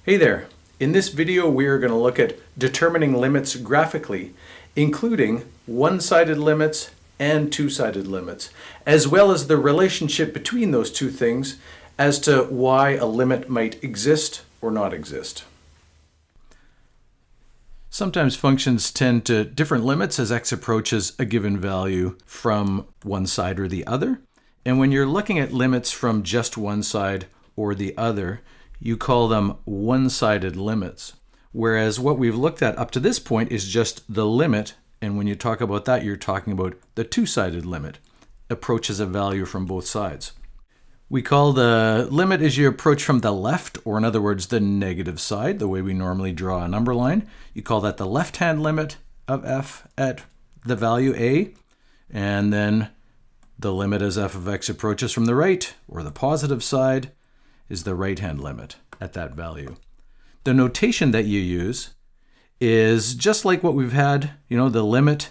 Hey there! In this video we are going to look at determining limits graphically, including one-sided limits and two-sided limits, as well as the relationship between those two things as to why a limit might exist or not exist. Sometimes functions tend to different limits as x approaches a given value from one side or the other. And when you're looking at limits from just one side or the other, you call them one-sided limits. Whereas what we've looked at up to this point is just the limit, and when you talk about that, you're talking about the two-sided limit, approaches a value from both sides. We call the limit as you approach from the left, or in other words, the negative side, the way we normally draw a number line. You call that the left-hand limit of f at the value a, and then the limit as f of x approaches from the right, or the positive side, is the right-hand limit at that value. The notation that you use is just like what we've had, the limit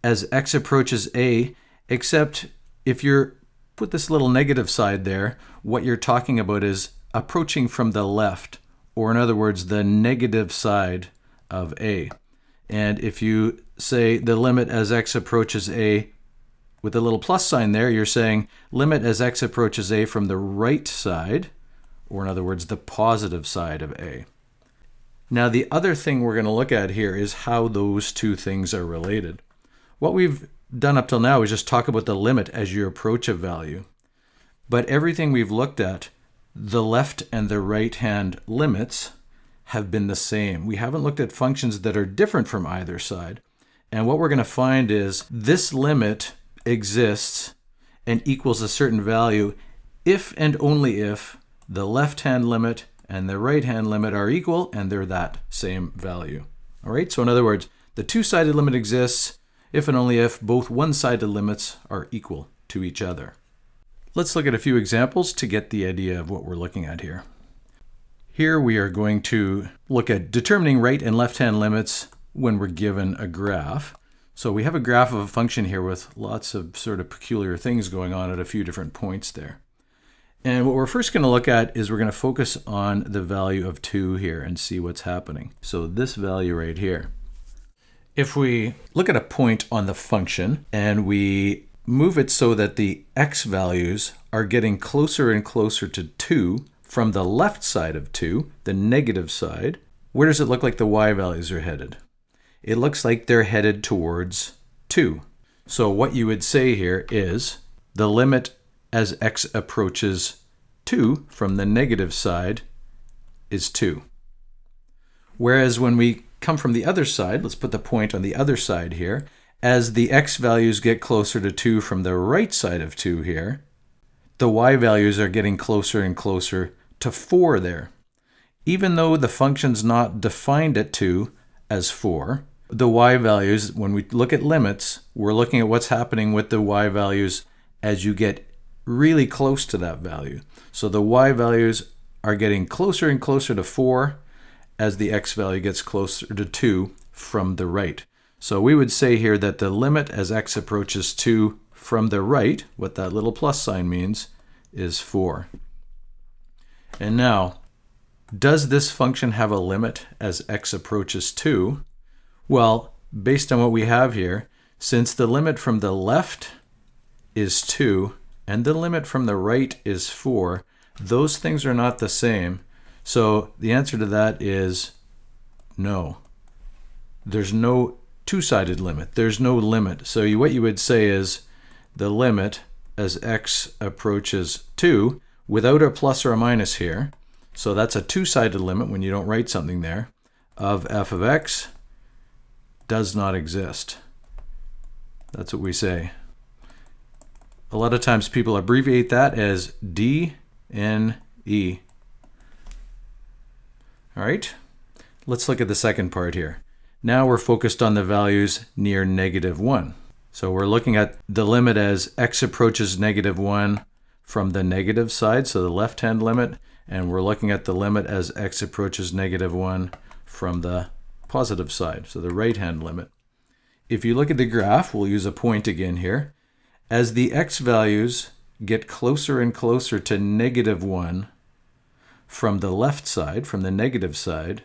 as x approaches a, except if you put this little negative side there, what you're talking about is approaching from the left, or in other words, the negative side of a. And if you say the limit as x approaches a with a little plus sign there, you're saying limit as x approaches a from the right side, or in other words, the positive side of a. Now, the other thing we're going to look at here is how those two things are related. What we've done up till now is just talk about the limit as you approach a value. But everything we've looked at, the left and the right-hand limits have been the same. We haven't looked at functions that are different from either side. And what we're going to find is this limit exists and equals a certain value if and only if the left-hand limit and the right-hand limit are equal and they're that same value. All right, so in other words, the two-sided limit exists if and only if both one-sided limits are equal to each other. Let's look at a few examples to get the idea of what we're looking at here. Here we are going to look at determining right and left-hand limits when we're given a graph. So we have a graph of a function here with lots of sort of peculiar things going on at a few different points there. And what we're first going to look at is we're going to focus on the value of 2 here and see what's happening. So this value right here. If we look at a point on the function and we move it so that the x values are getting closer and closer to 2 from the left side of 2, the negative side, where does it look like the y values are headed? It looks like they're headed towards 2. So what you would say here is the limit as x approaches 2 from the negative side is 2. Whereas when we come from the other side, let's put the point on the other side here, as the x values get closer to 2 from the right side of 2 here, the y values are getting closer and closer to 4 there. Even though the function's not defined at 2 as 4, the y values, when we look at limits, we're looking at what's happening with the y values as you get really close to that value. So the y values are getting closer and closer to 4 as the x value gets closer to 2 from the right. So we would say here that the limit as x approaches 2 from the right, what that little plus sign means, is 4. And now, does this function have a limit as x approaches 2? Well, based on what we have here, since the limit from the left is 2 and the limit from the right is 4, those things are not the same. So the answer to that is no. There's no two-sided limit. There's no limit. So what you would say is the limit as x approaches 2 without a plus or a minus here. So that's a two-sided limit when you don't write something there of f of x does not exist. That's what we say. A lot of times people abbreviate that as DNE. All right, let's look at the second part here. Now we're focused on the values near -1. So we're looking at the limit as x approaches -1 from the negative side, so the left-hand limit, and we're looking at the limit as x approaches -1 from the positive side, so the right-hand limit. If you look at the graph, we'll use a point again here. As the x values get closer and closer to -1 from the left side, from the negative side,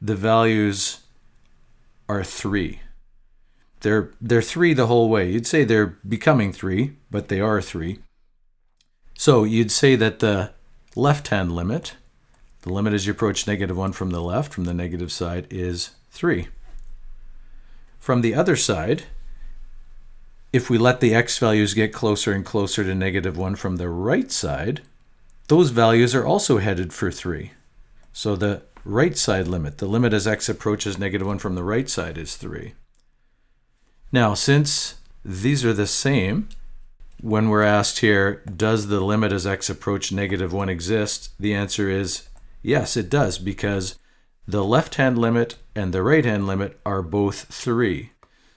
the values are 3. They're 3 the whole way. You'd say they're becoming 3, but they are 3. So you'd say that the left-hand limit, the limit as you approach -1 from the left, from the negative side, is 3. From the other side, if we let the x values get closer and closer to -1 from the right side, those values are also headed for 3. So the right side limit, the limit as x approaches -1 from the right side, is 3. Now, since these are the same, when we're asked here, does the limit as x approach -1 exist? The answer is yes, it does, because the left-hand limit and the right-hand limit are both 3.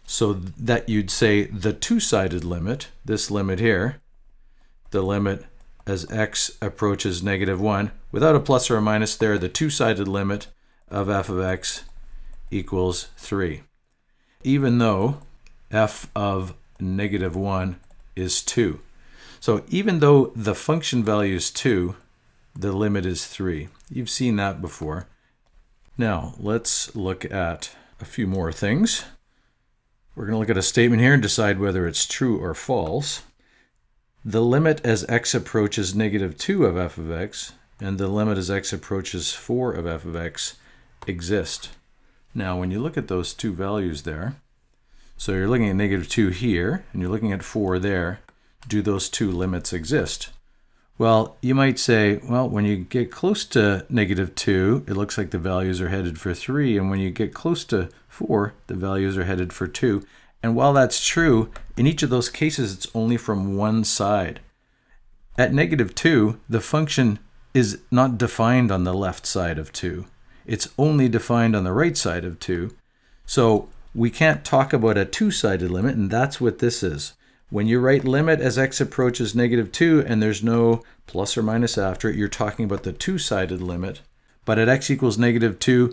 So that you'd say the two-sided limit, this limit here, the limit as x approaches -1, without a plus or a minus there, the two-sided limit of f of x equals 3. Even though f of -1 is 2. So even though the function value is 2, the limit is 3. You've seen that before. Now, let's look at a few more things. We're going to look at a statement here and decide whether it's true or false. The limit as x approaches -2 of f of x and the limit as x approaches 4 of f of x exist. Now, when you look at those two values there, so you're looking at -2 here, and you're looking at 4 there. Do those two limits exist? Well, you might say, well, when you get close to -2, it looks like the values are headed for 3, and when you get close to 4, the values are headed for 2. And while that's true, in each of those cases, it's only from one side. At -2, the function is not defined on the left side of 2. It's only defined on the right side of 2. So we can't talk about a two-sided limit, and that's what this is. When you write limit as x approaches -2 and there's no plus or minus after it, you're talking about the two-sided limit. But at x equals -2,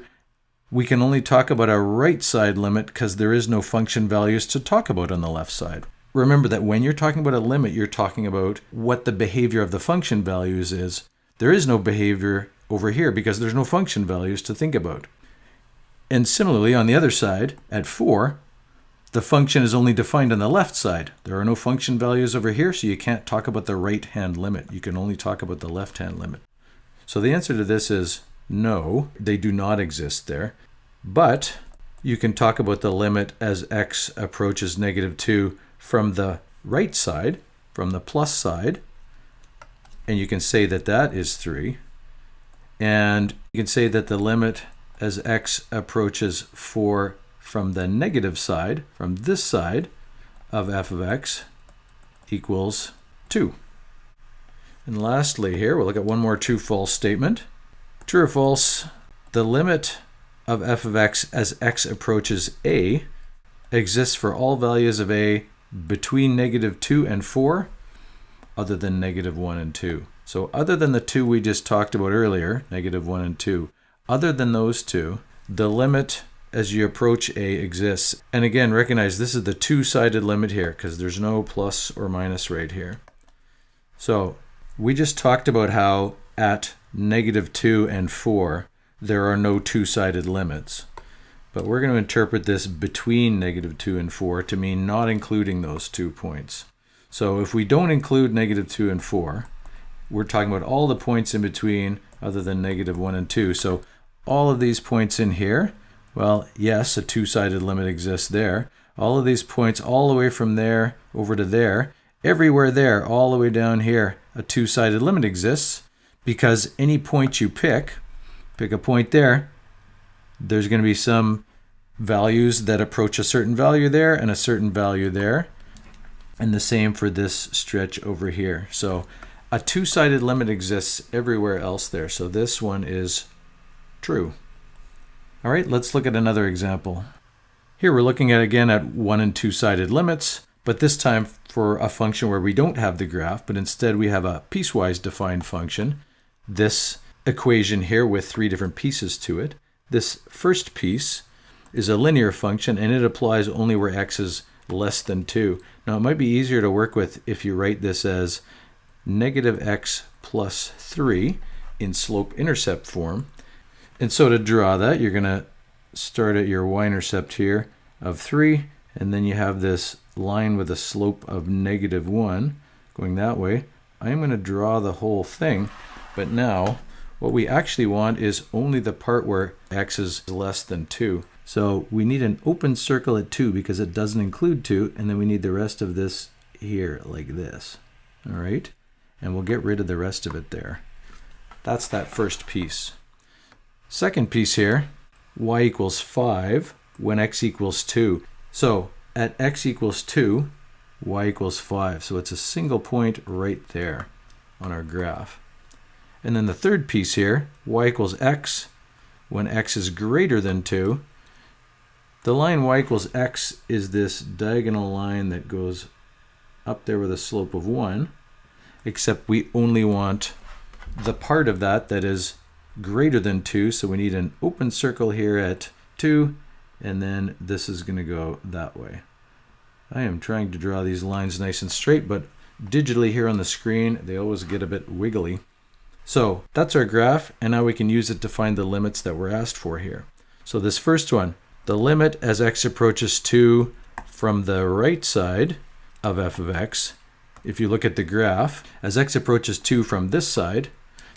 we can only talk about a right side limit because there is no function values to talk about on the left side. Remember that when you're talking about a limit, you're talking about what the behavior of the function values is. There is no behavior over here because there's no function values to think about. And similarly, on the other side, at 4, the function is only defined on the left side. There are no function values over here, so you can't talk about the right-hand limit. You can only talk about the left-hand limit. So the answer to this is no, they do not exist there. But you can talk about the limit as x approaches -2 from the right side, from the plus side, and you can say that that is 3. And you can say that the limit as x approaches 4 from the negative side, from this side of f of x, equals 2. And lastly here, we'll look at one more true-false statement. True or false, the limit of f of x as x approaches a exists for all values of a between -2 and 4, other than -1 and 2. So other than the two we just talked about earlier, -1 and 2, other than those two, the limit as you approach a exists. And again, recognize this is the two-sided limit here because there's no plus or minus right here. So we just talked about how at -2 and 4, there are no two-sided limits. But we're going to interpret this between -2 and 4 to mean not including those 2 points. So if we don't include -2 and 4, we're talking about all the points in between other than -1 and 2. So all of these points in here, well, yes, a two-sided limit exists there. All of these points all the way from there over to there, everywhere there, all the way down here, a two-sided limit exists because any point you pick a point there, there's going to be some values that approach a certain value there and a certain value there. And the same for this stretch over here. So a two-sided limit exists everywhere else there. So this one is true. All right, let's look at another example. Here we're looking at again at one and two-sided limits, but this time for a function where we don't have the graph, but instead we have a piecewise defined function. This equation here with 3 different pieces to it. This first piece is a linear function and it applies only where x is less than 2. Now it might be easier to work with if you write this as -x plus 3, in slope-intercept form. And so to draw that, you're going to start at your y-intercept here of 3, and then you have this line with a slope of -1 going that way. I'm going to draw the whole thing, but now what we actually want is only the part where x is less than 2. So we need an open circle at 2 because it doesn't include 2, and then we need the rest of this here like this. All right? And we'll get rid of the rest of it there. That's that first piece. Second piece here, y equals 5 when x equals 2. So at x equals 2, y equals 5. So it's a single point right there on our graph. And then the third piece here, y equals x when x is greater than 2. The line y equals x is this diagonal line that goes up there with a slope of 1, except we only want the part of that that is greater than 2, so we need an open circle here at 2, and then this is going to go that way. I am trying to draw these lines nice and straight, but digitally here on the screen, they always get a bit wiggly. So that's our graph, and now we can use it to find the limits that we're asked for here. So this first one, the limit as x approaches 2 from the right side of f of x, if you look at the graph, as x approaches 2 from this side,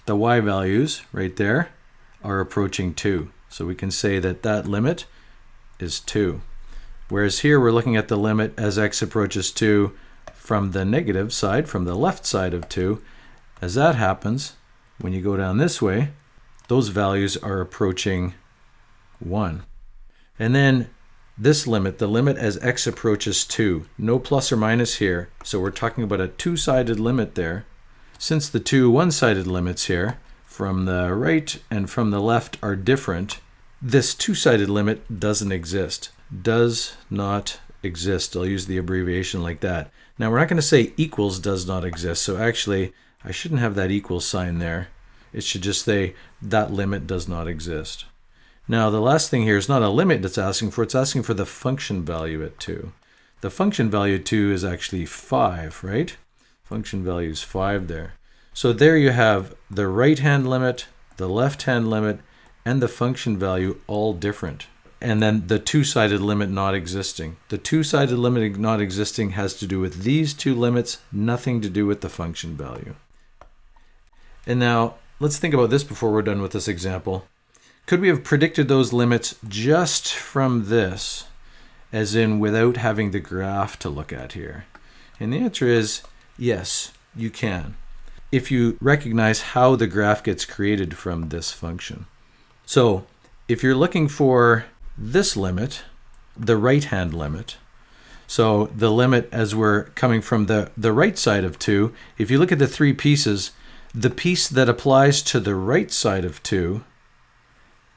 the y values right there are approaching 2. So we can say that that limit is 2. Whereas here we're looking at the limit as x approaches 2 from the negative side, from the left side of 2. As that happens, when you go down this way, those values are approaching 1. And then this limit, the limit as x approaches 2, no plus or minus here, so we're talking about a two-sided limit there. Since the two one-sided limits here, from the right and from the left, are different, this two-sided limit doesn't exist. Does not exist. I'll use the abbreviation like that. Now we're not going to say equals does not exist, so actually I shouldn't have that equals sign there. It should just say that limit does not exist. Now the last thing here is not a limit it's asking for, it's asking for the function value at 2. The function value at 2 is actually 5, right? Function value is 5 there. So there you have the right-hand limit, the left-hand limit, and the function value all different. And then the two-sided limit not existing. The two-sided limit not existing has to do with these two limits, nothing to do with the function value. And now let's think about this before we're done with this example. Could we have predicted those limits just from this, as in without having the graph to look at here? And the answer is yes, you can, if you recognize how the graph gets created from this function. So if you're looking for this limit, the right-hand limit, so the limit as we're coming from the right side of 2, if you look at the three pieces, the piece that applies to the right side of 2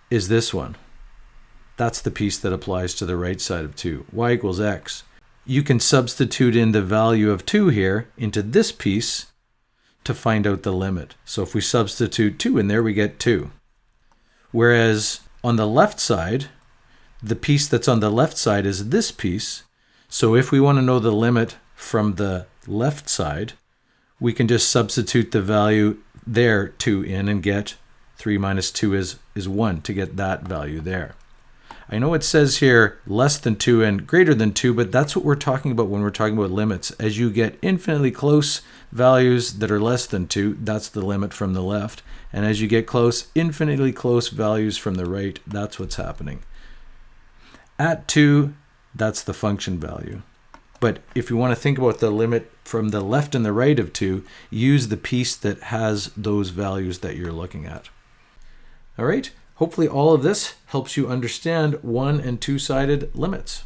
is this one. That's the piece that applies to the right side of 2, y equals x. You can substitute in the value of 2 here into this piece to find out the limit. So if we substitute 2 in there, we get 2. Whereas on the left side, the piece that's on the left side is this piece. So if we want to know the limit from the left side, we can just substitute the value there 2 in and get 3 minus 2 is 1 to get that value there. I know it says here less than 2 and greater than 2, but that's what we're talking about when we're talking about limits. As you get infinitely close values that are less than 2, that's the limit from the left. And as you get close, infinitely close values from the right, that's what's happening. At 2, that's the function value. But if you want to think about the limit from the left and the right of 2, use the piece that has those values that you're looking at. All right, hopefully all of this helps you understand one- and two-sided limits.